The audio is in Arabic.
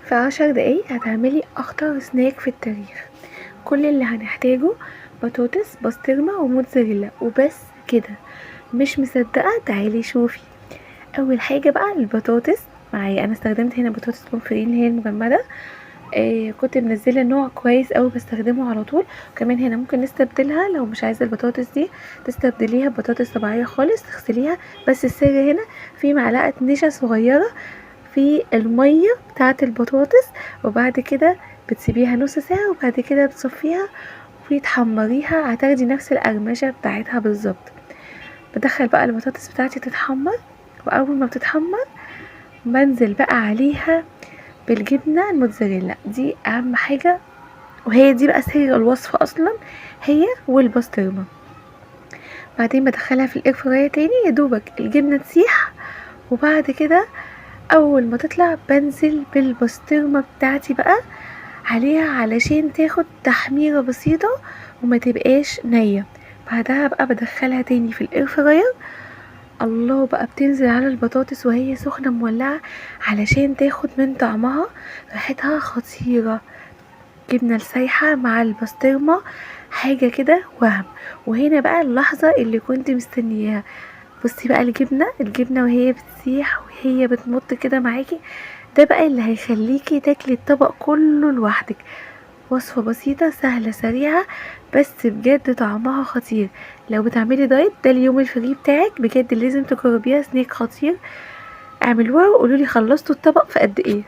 في 10 دقايق هتعملي اخطر سناك في التاريخ. كل اللي هنحتاجه بطاطس، بسطرمه وموتزاريلا وبس كده. مش مصدقه؟ تعالي شوفي. اول حاجه بقى البطاطس معايا، انا استخدمت هنا بطاطس كونفري اللي هي المجمده. كنت منزله نوع كويس اوي بستخدمه على طول. كمان هنا ممكن نستبدلها، لو مش عايزه البطاطس دي تستبدليها ببطاطس طبيعيه خالص، تغسليها. بس السر هنا في معلقه نشا صغيره في الميه بتاعه البطاطس، وبعد كده بتسيبيها نص ساعه، وبعد كده بتصفيها وتحمريها، هتاخدي نفس القرمشه بتاعتها بالظبط. بدخل بقى البطاطس بتاعتي تتحمر، واول ما بتتحمر بنزل بقى عليها بالجبنه الموتزاريلا، دي اهم حاجه، وهي دي بقى سر الوصفه اصلا، هي والبسطرمه. بعدين بدخلها في الاير فراير تاني، يا دوبك الجبنه تسيح، وبعد كده اول ما تطلع بنزل بالبسطرمه بتاعتي بقى عليها علشان تاخد تحميره بسيطه وما تبقاش نيه. بعدها بقى بدخلها تاني في الاير فراير. الله، بقى بتنزل على البطاطس وهي سخنه مولعه علشان تاخد من طعمها، ريحتها خطيره. جبنه السايحه مع البسطرمه حاجه كده وهم. وهنا بقى اللحظه اللي كنت مستنياها، بصي بقى الجبنه وهي بتسيح وهي بتمط كده معاكي، ده بقى اللي هيخليكي تاكلي الطبق كله لوحدك. وصفة بسيطة سهلة سريعة، بس بجد طعمها خطير. لو بتعملي دايت، ده اليوم الفري بتاعك، بجد لازم تجربيها، سنيك خطير. اعملوها وقولولي خلصتوا الطبق في قد ايه.